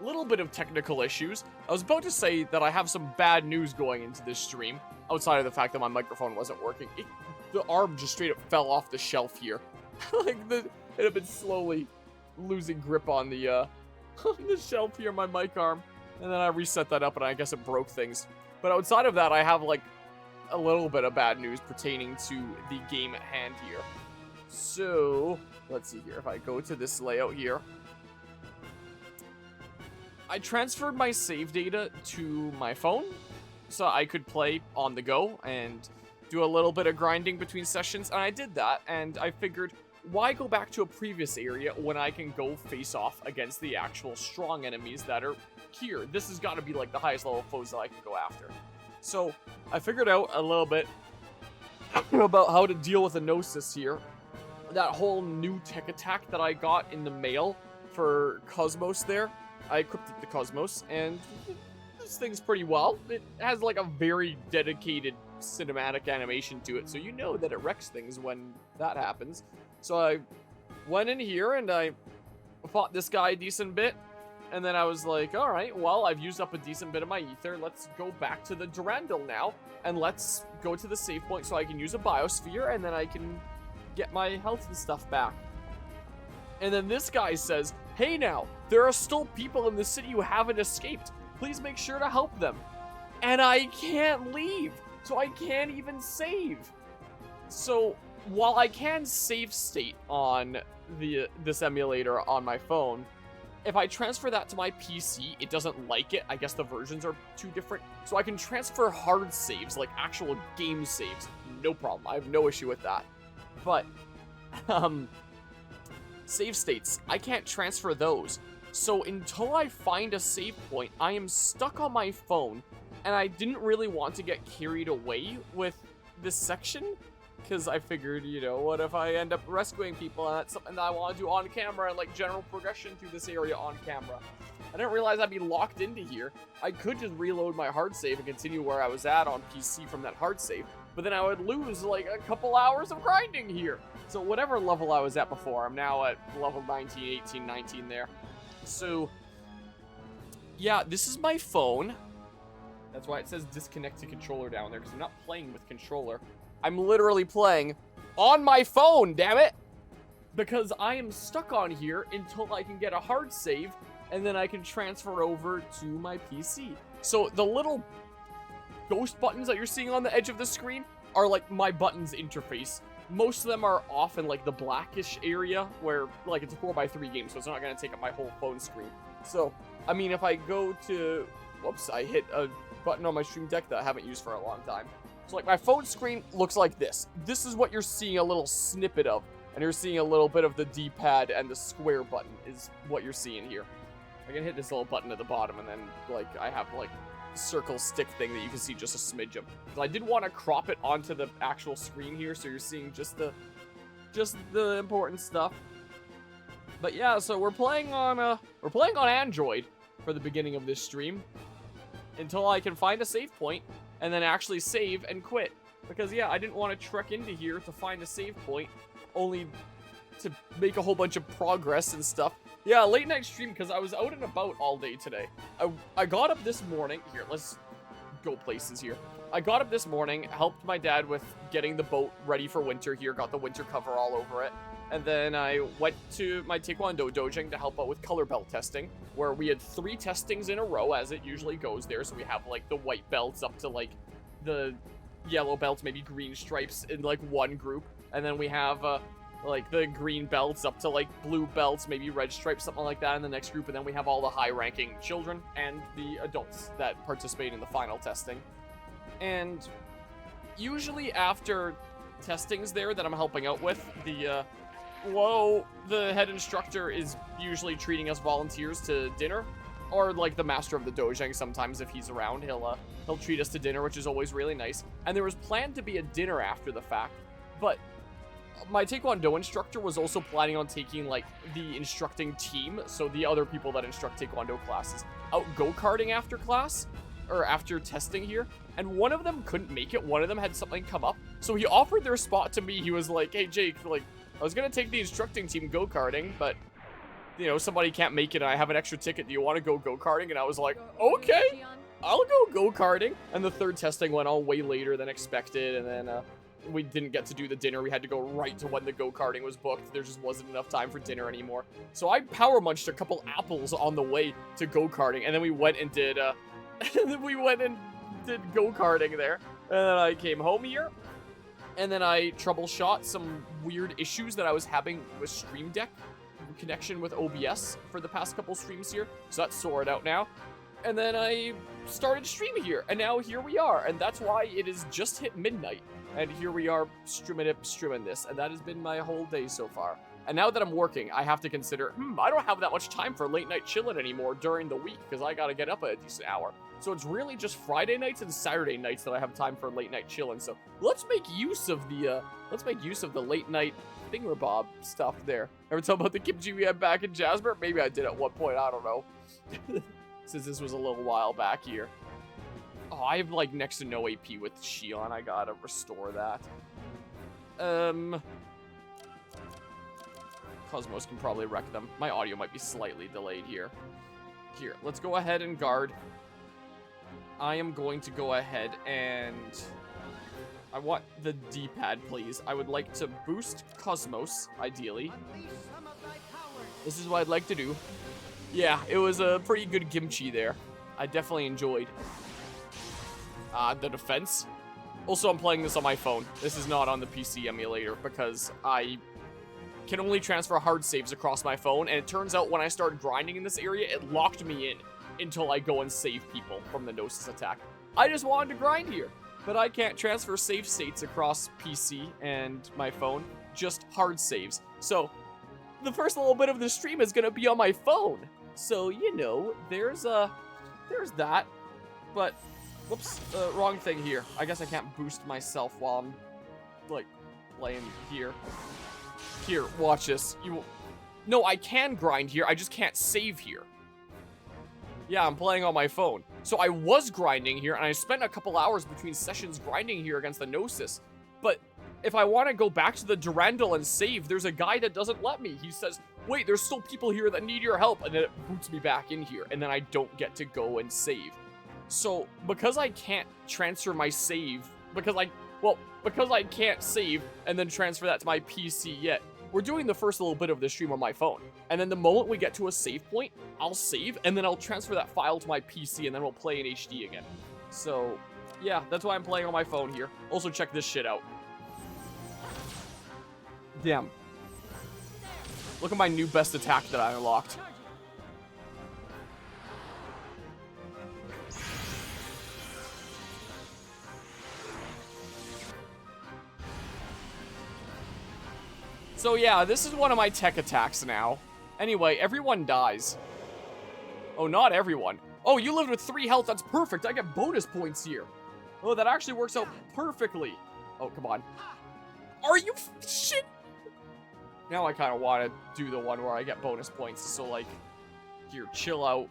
little bit of technical issues. I was about to say that I have some bad news going into this stream, outside of the fact that my microphone wasn't working. The arm just straight up fell off the shelf here. Like, it had been slowly losing grip on the, on the shelf here, my mic arm. And then I reset that up, and I guess it broke things. But outside of that, I have, like, a little bit of bad news pertaining to the game at hand here. So, let's see here. If I go to this layout here, I transferred my save data to my phone so I could play on the go and do a little bit of grinding between sessions, and I did that, and I figured, why go back to a previous area when I can go face off against the actual strong enemies that are here? This has got to be like the highest level foes that I can go after. So I figured out a little bit about how to deal with a Gnosis here. That whole new tech attack that I got in the mail for Cosmos there, I equipped it to Cosmos, and this thing's pretty well. It has like a very dedicated cinematic animation to it, so you know that it wrecks things when that happens. So I went in here and I fought this guy a decent bit, and then I was like, alright, well, I've used up a decent bit of my ether, let's go back to the Durandal now, and let's go to the save point so I can use a biosphere, and then I can get my health and stuff back. And then this guy says, hey now, there are still people in the city who haven't escaped. Please make sure to help them. And I can't leave, so I can't even save. So, while I can save state on this emulator on my phone, if I transfer that to my PC, it doesn't like it. I guess the versions are too different. So I can transfer hard saves, like actual game saves. No problem. I have no issue with that. But, save states, I can't transfer those. So until I find a save point, I am stuck on my phone. And I didn't really want to get carried away with this section, because I figured, you know, what if I end up rescuing people, and that's something that I want to do on camera, and like general progression through this area on camera. I didn't realize I'd be locked into here. I could just reload my hard save and continue where I was at on PC from that hard save, but then I would lose like a couple hours of grinding here. So whatever level I was at before, I'm now at level 19, 18, 19 there. So, yeah, this is my phone. That's why it says disconnect to controller down there, because I'm not playing with controller. I'm literally playing on my phone, damn it! Because I am stuck on here until I can get a hard save, and then I can transfer over to my PC. So the little ghost buttons that you're seeing on the edge of the screen are like my buttons interface. Most of them are off in like the blackish area where like it's a 4x3 game, so it's not going to take up my whole phone screen. So, I mean, if I go to, whoops, I hit a button on my stream deck that I haven't used for a long time. So like my phone screen looks like this. This is what you're seeing a little snippet of. And you're seeing a little bit of the D-pad and the square button is what you're seeing here. I can hit this little button at the bottom, and then like I have like circle stick thing that you can see just a smidge of. So I did want to crop it onto the actual screen here, so you're seeing just the important stuff. But yeah, so we're playing on Android for the beginning of this stream until I can find a save point and then actually save and quit. Because yeah, I didn't want to trek into here to find a save point only to make a whole bunch of progress and stuff. Yeah, late night stream because I was out and about all day today. I got up this morning. Here, let's go places here. I got up this morning, helped my dad with getting the boat ready for winter here, got the winter cover all over it. And then I went to my Taekwondo dojang to help out with color belt testing, where we had 3 testings in a row, as it usually goes there. So we have like the white belts up to like the yellow belts, maybe green stripes in like one group. And then we have like the green belts up to like blue belts, maybe red stripes, something like that in the next group. And then we have all the high ranking children and the adults that participate in the final testing. And usually after testings there that I'm helping out with, the head instructor is usually treating us volunteers to dinner, or like the master of the dojang. Sometimes if he's around, he'll treat us to dinner, which is always really nice. And there was planned to be a dinner after the fact, but my Taekwondo instructor was also planning on taking like the instructing team, so the other people that instruct Taekwondo classes, out go-karting after class, or after testing here, and one of them couldn't make it. One of them had something come up, so he offered their spot to me. He was like, hey Jake, like, I was gonna take the instructing team go-karting, but you know, somebody can't make it and I have an extra ticket. Do you want to go go-karting? And I was like, okay, I'll go go-karting. And the third testing went on way later than expected. And then we didn't get to do the dinner. We had to go right to when the go-karting was booked. There just wasn't enough time for dinner anymore. So I power munched a couple apples on the way to go-karting. And then we went and did, go-karting there. And then I came home here. And then I troubleshot some weird issues that I was having with Stream Deck connection with OBS for the past couple streams here. So that's sorted out now. And then I started streaming here. And now here we are. And that's why it is just hit midnight. And here we are streaming this. And that has been my whole day so far. And now that I'm working, I have to consider, I don't have that much time for late night chilling anymore during the week because I gotta get up at a decent hour. So it's really just Friday nights and Saturday nights that I have time for late night chilling. So let's make use of the late night thingamabob stuff there. Ever tell about the kimchi we had back in Jasper? Maybe I did at one point, I don't know. Since this was a little while back here. Oh, I have like next to no AP with Shion. I gotta restore that. Cosmos can probably wreck them. My audio might be slightly delayed here. Here, let's go ahead and guard. I am going to go ahead and... I want the D-pad, please. I would like to boost Cosmos, ideally. This is what I'd like to do. Yeah, it was a pretty good kimchi there. I definitely enjoyed the defense. Also, I'm playing this on my phone. This is not on the PC emulator because I can only transfer hard saves across my phone, and it turns out when I started grinding in this area, it locked me in until I go and save people from the Gnosis attack. I just wanted to grind here, but I can't transfer save states across PC and my phone, just hard saves. So the first little bit of the stream is gonna be on my phone. So, you know, there's that. But, whoops, wrong thing here. I guess I can't boost myself while I'm, like, playing here. Here, watch this. No, I can grind here, I just can't save here. Yeah, I'm playing on my phone. So I was grinding here, and I spent a couple hours between sessions grinding here against the Gnosis. But if I want to go back to the Durandal and save, there's a guy that doesn't let me. He says, wait, there's still people here that need your help. And then it boots me back in here, and then I don't get to go and save. So because I can't transfer my save, because I can't save and then transfer that to my PC yet, we're doing the first little bit of the stream on my phone. And then the moment we get to a save point, I'll save, and then I'll transfer that file to my PC, and then we'll play in HD again. So, yeah, that's why I'm playing on my phone here. Also, check this shit out. Damn. Look at my new best attack that I unlocked. So yeah, this is one of my tech attacks now. Anyway, everyone dies. Oh, not everyone. Oh, you lived with 3 health. That's perfect. I get bonus points here. Oh, that actually works out perfectly. Oh, come on. Are you shit? Now I kind of want to do the one where I get bonus points. So, like, here, chill out.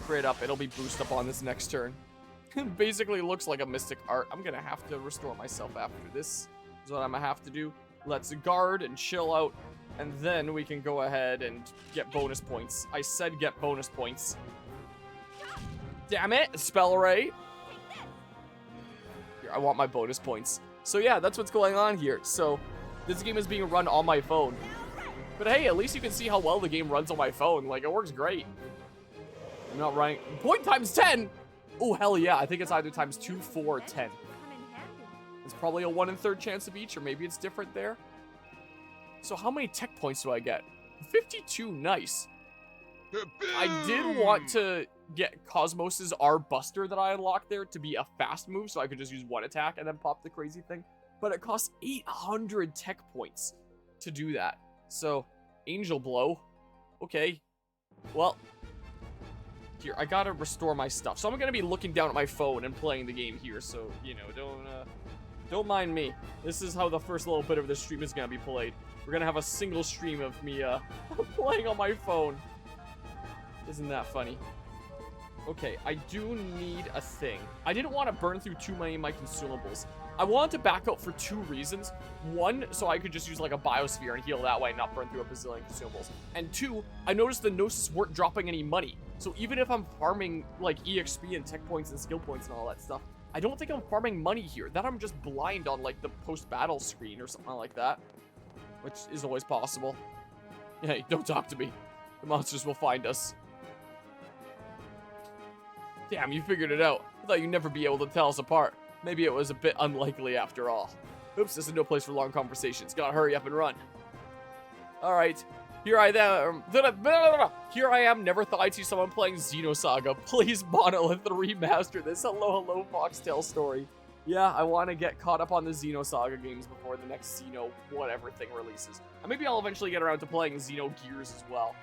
Crit up. It'll be boost up on this next turn. Basically looks like a Mystic Art. I'm going to have to restore myself after this. Is what I'm going to have to do. Let's guard and chill out, and then we can go ahead and get bonus points. I said get bonus points. Damn it, Spell Ray. Here, I want my bonus points. So yeah, that's what's going on here. So this game is being run on my phone. But hey, at least you can see how well the game runs on my phone. Like, it works great. I'm not running. Point times 10? Oh, hell yeah. I think it's either times 2, 4, or 10. It's probably a 1 in 3rd chance of each, or maybe it's different there. So how many tech points do I get? 52, nice. I did want to get Cosmos's R Buster that I unlocked there to be a fast move, so I could just use 1 attack and then pop the crazy thing. But it costs 800 tech points to do that. So, Angel Blow. Okay. Well, here, I gotta restore my stuff. So I'm gonna be looking down at my phone and playing the game here, so, you know, don't mind me. This is how the first little bit of the stream is gonna be played. We're gonna have a single stream of me, playing on my phone. Isn't that funny? Okay, I do need a thing. I didn't want to burn through too many of my consumables. I wanted to back out for 2 reasons. 1, so I could just use like a biosphere and heal that way and not burn through a bazillion consumables. And 2, I noticed the Gnosis weren't dropping any money. So even if I'm farming like EXP and tech points and skill points and all that stuff, I don't think I'm farming money here. That I'm just blind on like the post-battle screen or something like that, which is always possible. Hey, don't talk to me. The monsters will find us. Damn, you figured it out. I thought you'd never be able to tell us apart. Maybe it was a bit unlikely after all. Oops, this is no place for long conversations. Gotta hurry up and run. Alright, here I am. Here I am, never thought I'd see someone playing Xenosaga. Please, Monolith, remaster this. Hello, hello, Foxtail story. Yeah, I want to get caught up on the Xenosaga games before the next Xeno whatever thing releases. And maybe I'll eventually get around to playing Xenogears as well.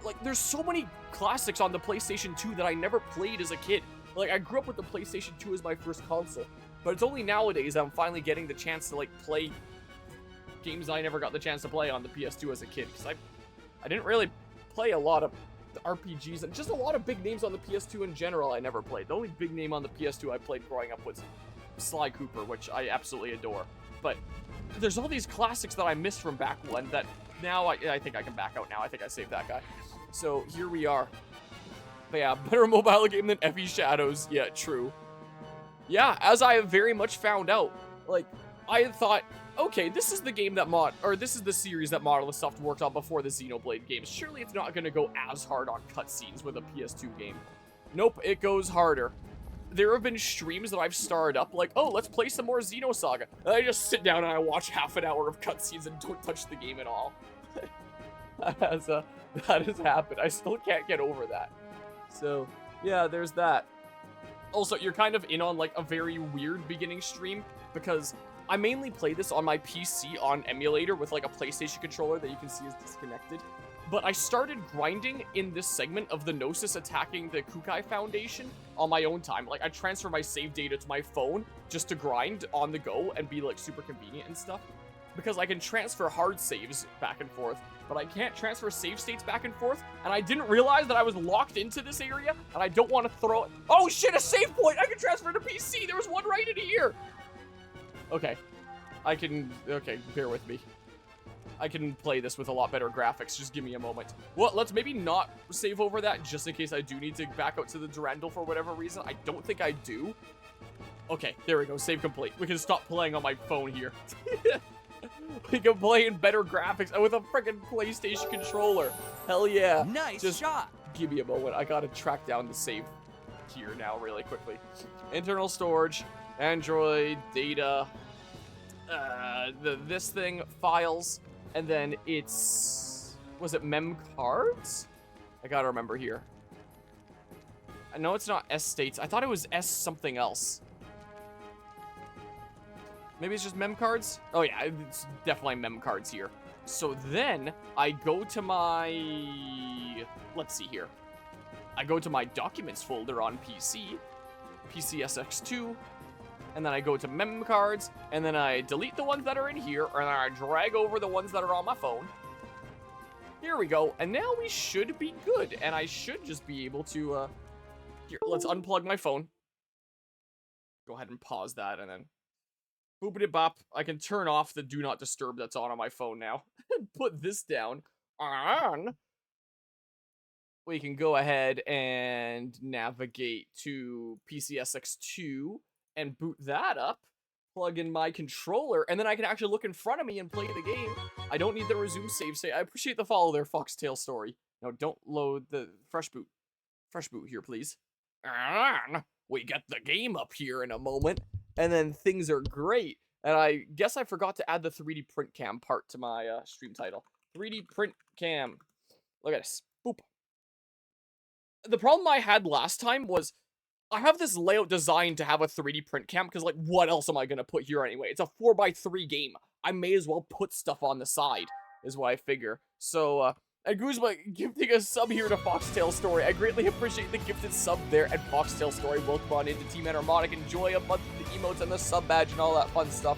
Like, there's so many classics on the PlayStation 2 that I never played as a kid. Like, I grew up with the PlayStation 2 as my first console, but it's only nowadays I'm finally getting the chance to, like, play games I never got the chance to play on the PS2 as a kid, because I didn't really play a lot of the RPGs, and just a lot of big names on the PS2 in general I never played. The only big name on the PS2 I played growing up was Sly Cooper, which I absolutely adore. But there's all these classics that I missed from back when that now I think I can back out now. I think I saved that guy. So here we are. But yeah, better mobile game than Effie Shadows. Yeah, true. Yeah, as I have very much found out, like, I had thought, okay, this is the game that this is the series that Monolith Soft worked on before the Xenoblade games. Surely it's not gonna go as hard on cutscenes with a PS2 game. Nope, it goes harder. There have been streams that I've started up, like, oh, let's play some more Xenosaga. And I just sit down and I watch half an hour of cutscenes and don't touch the game at all. That has happened. I still can't get over that. So, yeah, there's that. Also, you're kind of in on, like, a very weird beginning stream, because I mainly play this on my PC on Emulator with, like, a PlayStation controller that you can see is disconnected. But I started grinding in this segment of the Gnosis attacking the Kukai Foundation on my own time. Like, I transfer my save data to my phone just to grind on the go and be, like, super convenient and stuff. Because I can transfer hard saves back and forth, but I can't transfer save states back and forth, and I didn't realize that I was locked into this area, and I don't want to throw it. Oh shit, a save point! I can transfer to PC! There was one right in here! Okay. Okay, bear with me. I can play this with a lot better graphics, just give me a moment. Well, let's maybe not save over that, just in case I do need to back out to the Durandal for whatever reason. I don't think I do. Okay, there we go, save complete. We can stop playing on my phone here. We can play in better graphics and with a freaking PlayStation controller. Hell yeah. Nice just shot. Give me a moment. I gotta track down the save here now really quickly. Internal storage, Android, data, this thing, files, and then it's, was it mem cards? I gotta remember here. I know it's not S states. I thought it was S something else. Maybe it's just mem cards? Oh yeah, it's definitely mem cards here. So then I go to my, let's see here. I go to my documents folder on PC, PCSX2, and then I go to mem cards, and then I delete the ones that are in here, and then I drag over the ones that are on my phone. Here we go, and now we should be good, and I should just be able to, here, let's unplug my phone. Go ahead and pause that, and then boopity bop. I can turn off the do not disturb that's on my phone now. Put this down. On. We can go ahead and navigate to PCSX2 and boot that up. Plug in my controller, and then I can actually look in front of me and play the game. I don't need the resume save state. I appreciate the follow there, Foxtail Story. No, don't load the fresh boot. Fresh boot here, please. We get the game up here in a moment. And then things are great. And I guess I forgot to add the 3D print cam part to my stream title. 3D print cam. Look at this. Boop. The problem I had last time was I have this layout designed to have a 3D print cam because, like, what else am I going to put here anyway? It's a 4x3 game. I may as well put stuff on the side, is what I figure. So, and Guzma gifting a sub here to Foxtail Story. I greatly appreciate the gifted sub there. And Foxtail Story, welcome on into Team Entermonic. Enjoy a month of the emotes and the sub badge and all that fun stuff.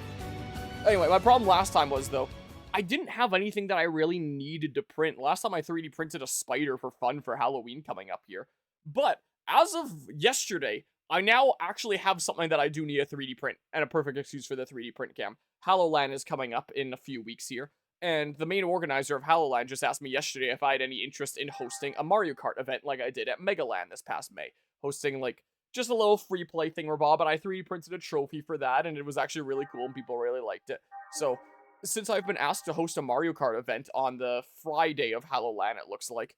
Anyway, my problem last time was, though, I didn't have anything that I really needed to print. Last time I 3D printed a spider for fun for Halloween coming up here. But as of yesterday, I now actually have something that I do need a 3D print, and a perfect excuse for the 3D print cam. HoloLand is coming up in a few weeks here, and the main organizer of HoloLand just asked me yesterday if I had any interest in hosting a Mario Kart event like I did at Megaland this past May. Hosting, like, just a little free play thingamabob, and I 3D printed a trophy for that, and it was actually really cool, and people really liked it. So, since I've been asked to host a Mario Kart event on the Friday of HoloLand, it looks like,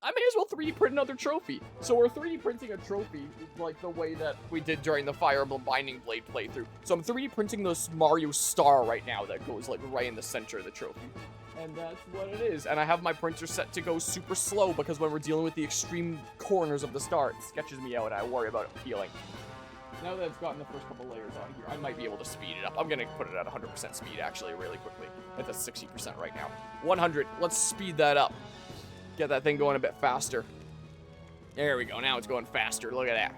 I may as well 3D print another trophy. So we're 3D printing a trophy like the way that we did during the Fire Emblem Binding Blade playthrough. So I'm 3D printing this Mario star right now that goes like right in the center of the trophy. And that's what it is. And I have my printer set to go super slow because when we're dealing with the extreme corners of the star, it sketches me out and I worry about it peeling. Now that it's gotten the first couple layers on here, I might be able to speed it up. I'm going to put it at 100% speed actually really quickly. It's at 60% right now. 100. Let's speed that up. Get that thing going a bit faster. There we go. Now it's going faster. Look at that.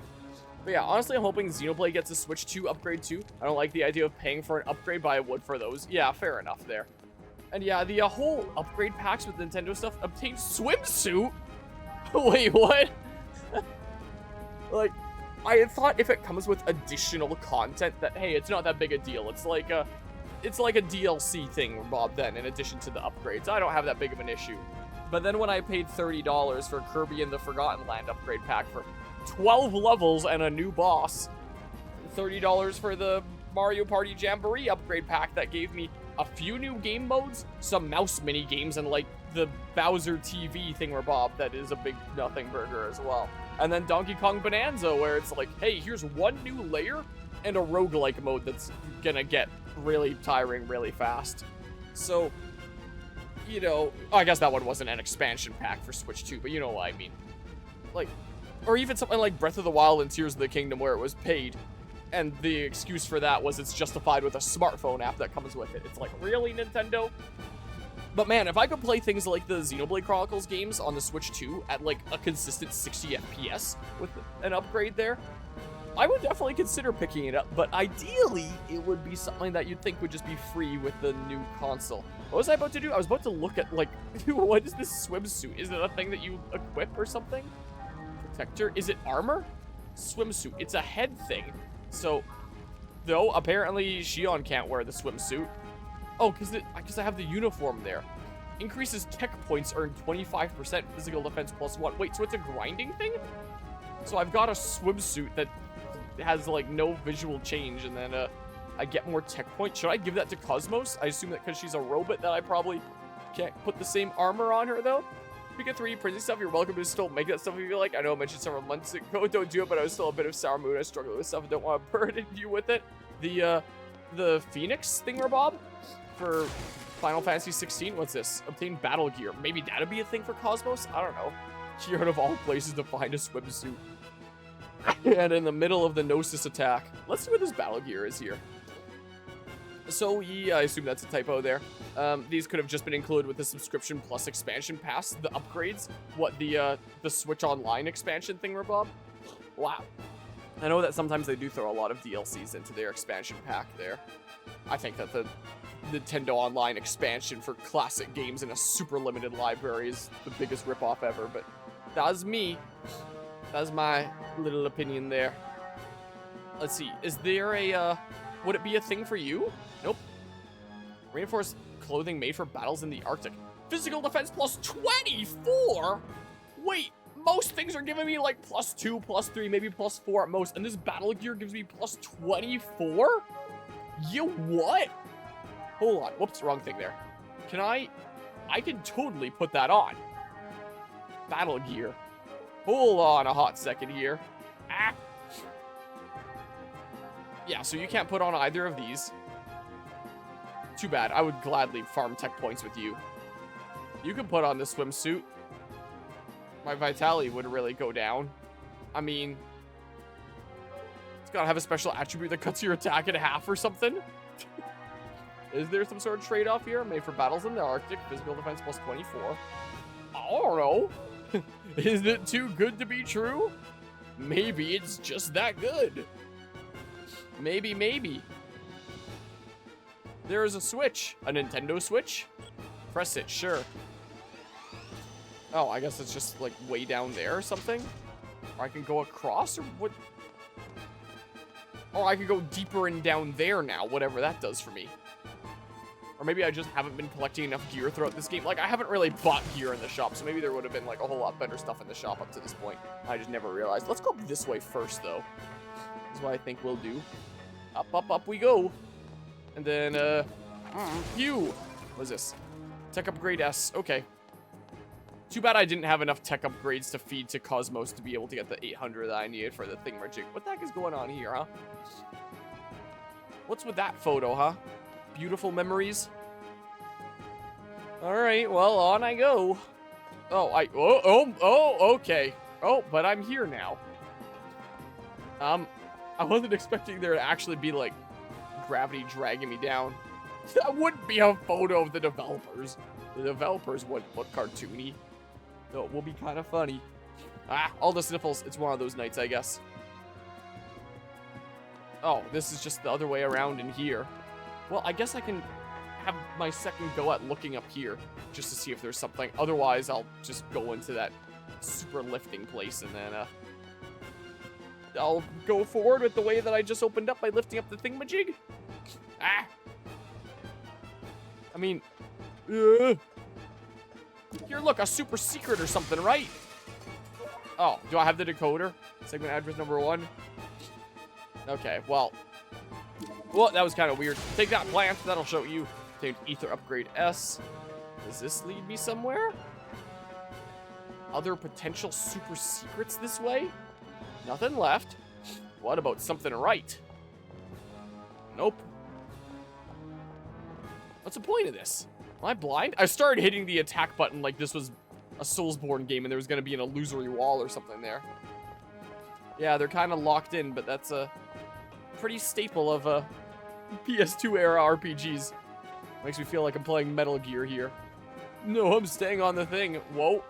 But yeah, honestly, I'm hoping Xenoblade gets a Switch 2 upgrade too. I don't like the idea of paying for an upgrade, but I would for those. Yeah, fair enough there. And yeah, the whole upgrade packs with Nintendo stuff. Obtain swimsuit? Wait, what? Like, I thought if it comes with additional content that, hey, it's not that big a deal. It's like a DLC thing, Bob, then, in addition to the upgrades. I don't have that big of an issue. But then when I paid $30 for Kirby and the Forgotten Land upgrade pack for 12 levels and a new boss, $30 for the Mario Party Jamboree upgrade pack that gave me a few new game modes, some mouse mini games, and like the Bowser TV thingamabob that is a big nothing burger as well. And then Donkey Kong Bonanza, where it's like, hey, here's one new layer and a roguelike mode that's gonna get really tiring really fast. So, you know, I guess that one wasn't an expansion pack for Switch 2, but you know what I mean. Like, or even something like Breath of the Wild and Tears of the Kingdom where it was paid, and the excuse for that was it's justified with a smartphone app that comes with it. It's like, really, Nintendo? But man, if I could play things like the Xenoblade Chronicles games on the Switch 2 at like a consistent 60 FPS with an upgrade there, I would definitely consider picking it up, but ideally, it would be something that you'd think would just be free with the new console. What was I about to do? I was about to look at, like, what is this swimsuit? Is it a thing that you equip or something? Protector? Is it armor? Swimsuit. It's a head thing. So, though, apparently Shion can't wear the swimsuit. Oh, because I have the uniform there. Increases tech points earned 25% physical defense +1. Wait, so it's a grinding thing? So I've got a swimsuit that has like no visual change, and then I get more tech points. Should I give that to Cosmos? I assume that because she's a robot that I probably can't put the same armor on her though. If you get 3D printing stuff, you're welcome to still make that stuff if you like. I know I mentioned several months ago, don't do it, but I was still a bit of sour mood. I struggled with stuff. I don't want to burden you with it. The Phoenix thingamabob for Final Fantasy 16. What's this? Obtain battle gear. Maybe that'd be a thing for Cosmos? I don't know. Here out of all places to find a swimsuit. And in the middle of the Gnosis attack. Let's see what this battle gear is here. So, yeah, I assume that's a typo there. These could have just been included with the subscription plus expansion pass, the upgrades. What, the Switch Online expansion thingamabob? Wow. I know that sometimes they do throw a lot of DLCs into their expansion pack there. I think that the Nintendo Online expansion for classic games in a super limited library is the biggest ripoff ever, but that's me. That's my little opinion there. Let's see. Is there a, would it be a thing for you? Nope. Reinforced clothing made for battles in the Arctic. Physical defense +24? Wait, most things are giving me like +2, +3, maybe +4 at most, and this battle gear gives me +24? You what? Hold on. Whoops, wrong thing there. Can I can totally put that on. Battle gear. Hold on a hot second here. Ah. Yeah, so you can't put on either of these. Too bad. I would gladly farm tech points with you. You can put on the swimsuit. My vitality would really go down. I mean, it's gotta have a special attribute that cuts your attack in half or something. Is there some sort of trade-off here? Made for battles in the Arctic, physical defense +24. I don't know. Is it too good to be true? Maybe it's just that good. Maybe. There is a Switch. A Nintendo Switch? Press it, sure. Oh, I guess it's just like way down there or something. Or I can go across, or what? Or I can go deeper and down there now, whatever that does for me. Or maybe I just haven't been collecting enough gear throughout this game. Like, I haven't really bought gear in the shop, so maybe there would have been, like, a whole lot better stuff in the shop up to this point. I just never realized. Let's go up this way first, though. This is what I think we'll do. Up, up, up we go. And then, phew. What is this? Tech upgrade S. Okay. Too bad I didn't have enough tech upgrades to feed to Cosmos to be able to get the 800 that I needed for the thingamajig. What the heck is going on here, huh? What's with that photo, huh? Beautiful memories. Alright, well, on I go. Oh, okay. Oh, but I'm here now. I wasn't expecting there to actually be, like, gravity dragging me down. That wouldn't be a photo of the developers. The developers wouldn't look cartoony. So it will be kind of funny. Ah, all the sniffles. It's one of those nights, I guess. Oh, this is just the other way around in here. Well, I guess I can have my second go at looking up here just to see if there's something. Otherwise, I'll just go into that super lifting place and then I'll go forward with the way that I just opened up by lifting up the thingamajig. Ah! I mean, here, look, a super secret or something, right? Oh, do I have the decoder? Segment address number 1. Okay, well, that was kind of weird. Take that plant, that'll show you. Take ether upgrade S. Does this lead me somewhere? Other potential super secrets this way? Nothing left. What about something right? Nope. What's the point of this? Am I blind? I started hitting the attack button like this was a Soulsborne game and there was going to be an illusory wall or something there. Yeah, they're kind of locked in, but that's a pretty staple of PS2 era RPGs. Makes me feel like I'm playing Metal Gear here. No, I'm staying on the thing. Whoa.